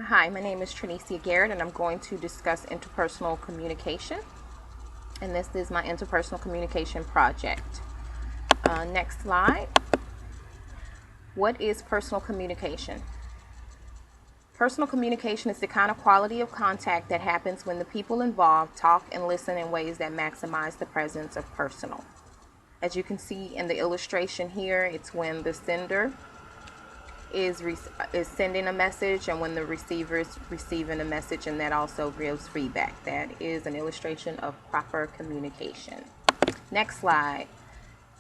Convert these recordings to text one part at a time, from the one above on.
Hi, my name is Treneicia Garrett, and I'm going to discuss interpersonal communication. And this is my interpersonal communication project. Next slide. What is personal communication? Personal communication is the kind of quality of contact that happens when the people involved talk and listen in ways that maximize the presence of personal. As you can see in the illustration here, it's when the sender is sending a message and when the receiver is receiving a message, and that also gives feedback. That is an illustration of proper communication. Next slide.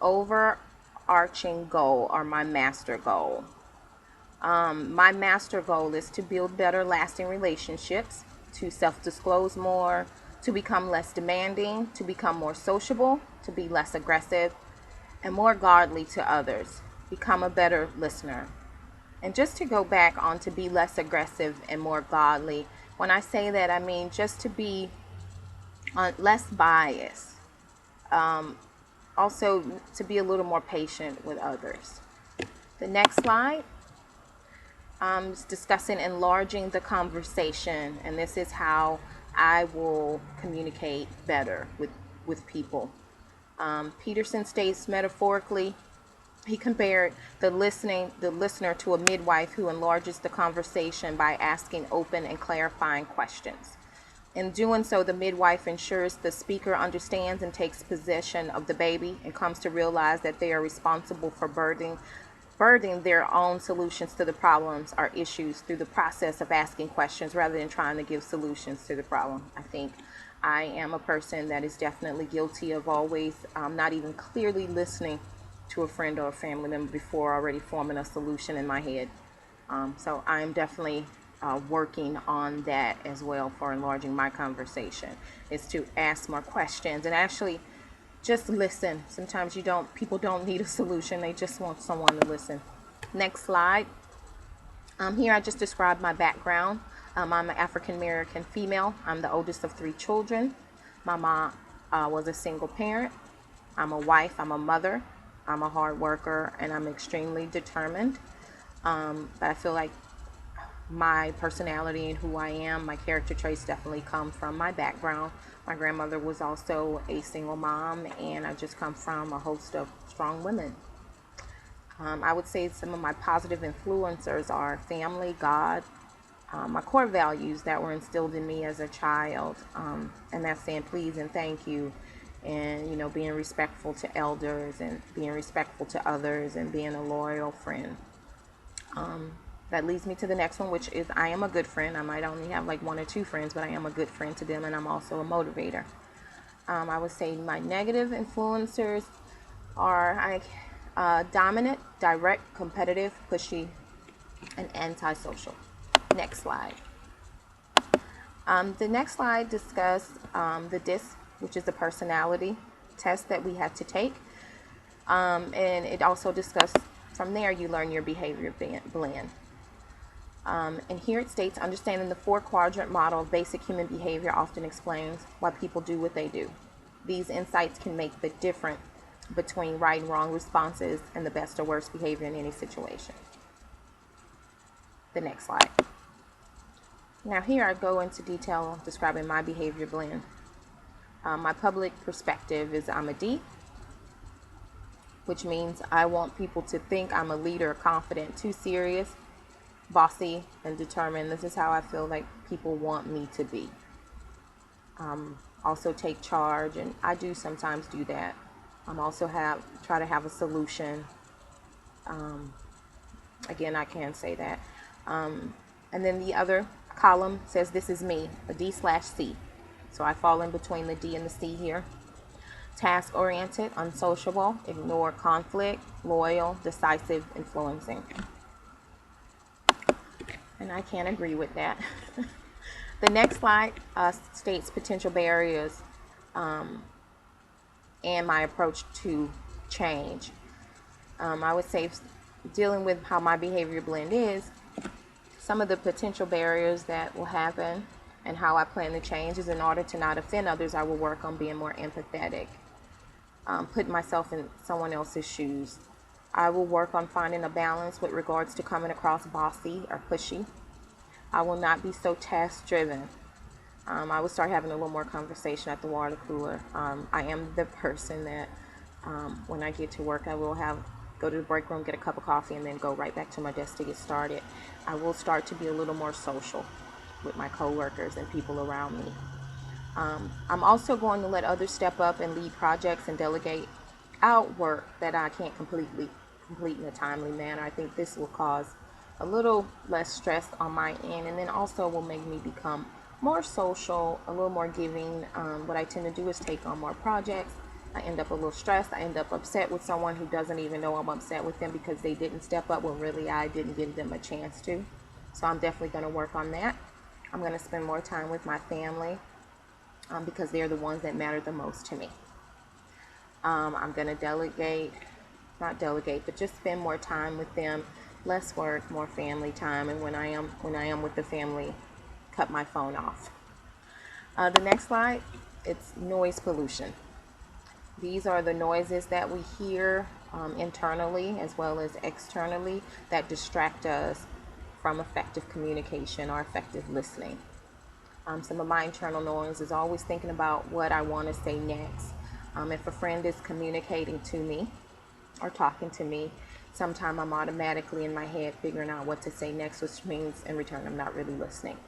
Overarching goal, or my master goal. My master goal is to build better lasting relationships, to self-disclose more, to become less demanding, to become more sociable, to be less aggressive and more godly to others, become a better listener. And just to go back on to be less aggressive and more godly, when I say that, I mean just to be less biased. Also to be a little more patient with others. The next slide is discussing enlarging the conversation, and this is how I will communicate better with people. Peterson states metaphorically, he compared the listener to a midwife who enlarges the conversation by asking open and clarifying questions. In doing so, the midwife ensures the speaker understands and takes possession of the baby and comes to realize that they are responsible for birthing their own solutions to the problems or issues through the process of asking questions rather than trying to give solutions to the problem. I think I am a person that is definitely guilty of always not even clearly listening to a friend or a family member before already forming a solution in my head. So I am definitely working on that as well for enlarging my conversation, is to ask more questions and actually just listen. Sometimes people don't need a solution, they just want someone to listen. Next slide. Here I just described my background. I'm an African American female. I'm the oldest of 3 children. My mom was a single parent. I'm a wife, I'm a mother, I'm a hard worker, and I'm extremely determined. But I feel like my personality and who I am, my character traits definitely come from my background. My grandmother was also a single mom, and I just come from a host of strong women. I would say some of my positive influencers are family, God, my core values that were instilled in me as a child, and that's saying please and thank you, and being respectful to elders and being respectful to others and being a loyal friend. That leads me to the next one, which is I am a good friend. I might only have like 1 or 2 friends, but I am a good friend to them, and I'm also a motivator. I would say my negative influencers are dominant, direct, competitive, pushy, and antisocial. Next slide. The next slide discusses the DISC, which is the personality test that we have to take. And it also discusses, from there you learn your behavior blend. And here it states, understanding the 4-quadrant model of basic human behavior often explains why people do what they do. These insights can make the difference between right and wrong responses and the best or worst behavior in any situation. The next slide. Now here I go into detail describing my behavior blend. My public perspective is I'm a D, which means I want people to think I'm a leader, confident, too serious, bossy, and determined. This is how I feel like people want me to be. Also take charge, and I do sometimes do that. Also try to have a solution. Again, I can say that. And then the other column says this is me, a D/C. So I fall in between the D and the C here. Task-oriented, unsociable, ignore conflict, loyal, decisive, influencing. And I can't agree with that. The next slide states potential barriers and my approach to change. I would say, dealing with how my behavior blend is, some of the potential barriers that will happen and how I plan to change is, in order to not offend others, I will work on being more empathetic, putting myself in someone else's shoes. I will work on finding a balance with regards to coming across bossy or pushy. I will not be so task driven. I will start having a little more conversation at the water cooler. I am the person that when I get to work, I will go to the break room, get a cup of coffee, and then go right back to my desk to get started. I will start to be a little more social with my coworkers and people around me. I'm also going to let others step up and lead projects and delegate out work that I can't complete in a timely manner. I think this will cause a little less stress on my end, and then also will make me become more social, a little more giving. What I tend to do is take on more projects. I end up a little stressed. I end up upset with someone who doesn't even know I'm upset with them because they didn't step up when really I didn't give them a chance to. So I'm definitely going to work on that. I'm going to spend more time with my family because they're the ones that matter the most to me. I'm going to not delegate, but just spend more time with them, less work, more family time, and when I am with the family, cut my phone off. The next slide, it's noise pollution. These are the noises that we hear internally as well as externally that distract us from effective communication or effective listening. Some of my internal noise is always thinking about what I want to say next. If a friend is communicating to me or talking to me, sometimes I'm automatically in my head figuring out what to say next, which means in return I'm not really listening.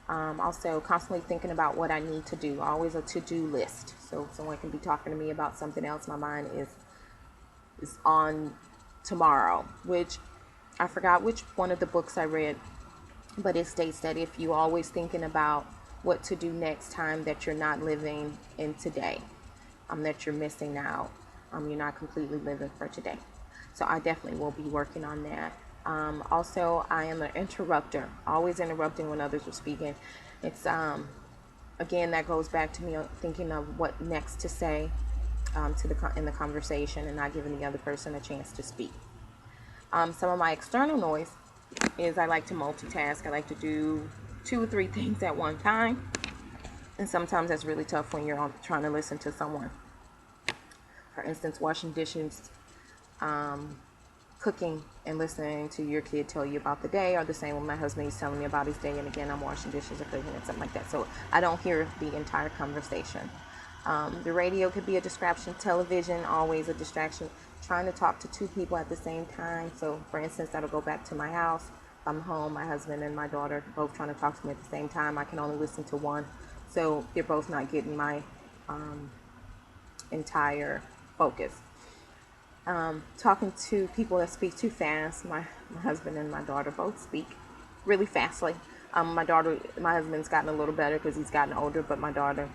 Also constantly thinking about what I need to do, always a to-do list. So someone can be talking to me about something else, my mind is on tomorrow, which I forgot which one of the books I read, but it states that if you always thinking about what to do next time, that you're not living in today, that you're missing out, you're not completely living for today. So I definitely will be working on that. Also, I am an interrupter, always interrupting when others are speaking. It's again, that goes back to me thinking of what next to say in the conversation and not giving the other person a chance to speak. Some of my external noise is I like to multitask. I like to do 2 or 3 things at one time, and sometimes that's really tough when you're trying to listen to someone. For instance, washing dishes, cooking, and listening to your kid tell you about the day, or the same when my husband is telling me about his day, and again I'm washing dishes or cooking and something like that, so I don't hear the entire conversation. The radio could be a distraction. Television, always a distraction. Trying to talk to 2 people at the same time. So for instance, that'll go back to my house. If I'm home, my husband and my daughter both trying to talk to me at the same time, I can only listen to one, so they're both not getting my entire focus. Talking to people that speak too fast. My husband and my daughter both speak really fastly. My husband's gotten a little better because he's gotten older, but my daughter,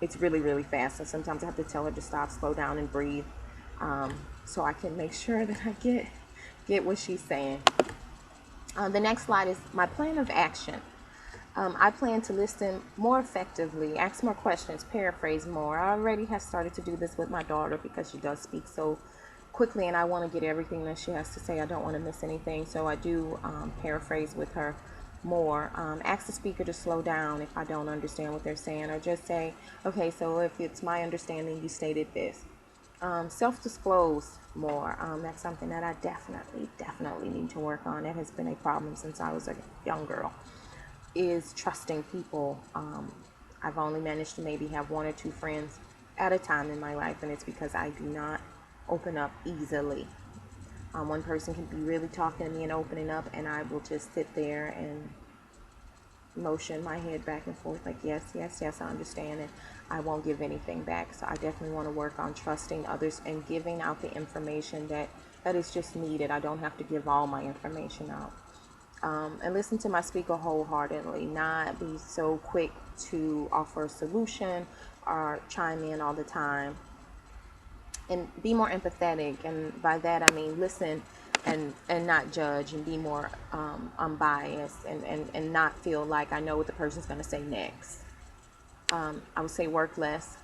it's really, really fast. So sometimes I have to tell her to stop, slow down, and breathe, so I can make sure that I get what she's saying. The next slide is my plan of action. I plan to listen more effectively, ask more questions, paraphrase more. I already have started to do this with my daughter because she does speak so quickly, and I want to get everything that she has to say. I don't want to miss anything, so I do paraphrase with her more. Ask the speaker to slow down if I don't understand what they're saying, or just say, okay, so if it's my understanding you stated this. Self-disclose more. That's something that I definitely need to work on. It has been a problem since I was a young girl, is trusting people. I've only managed to maybe have 1 or 2 friends at a time in my life, and it's because I do not open up easily. One person can be really talking to me and opening up, and I will just sit there and motion my head back and forth like yes, I understand, and I won't give anything back. So I definitely want to work on trusting others and giving out the information that is just needed. I don't have to give all my information out. And listen to my speaker wholeheartedly, not be so quick to offer a solution or chime in all the time. And be more empathetic, and by that I mean listen and not judge, and be more unbiased, and not feel like I know what the person's going to say next. I would say work less.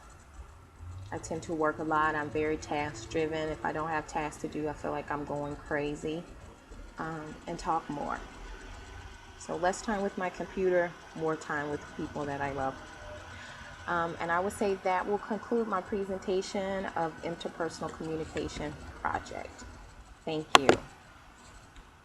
I tend to work a lot. I'm very task driven. If I don't have tasks to do, I feel like I'm going crazy. And talk more. So less time with my computer, more time with people that I love. And I would say that will conclude my presentation of interpersonal communication project. Thank you.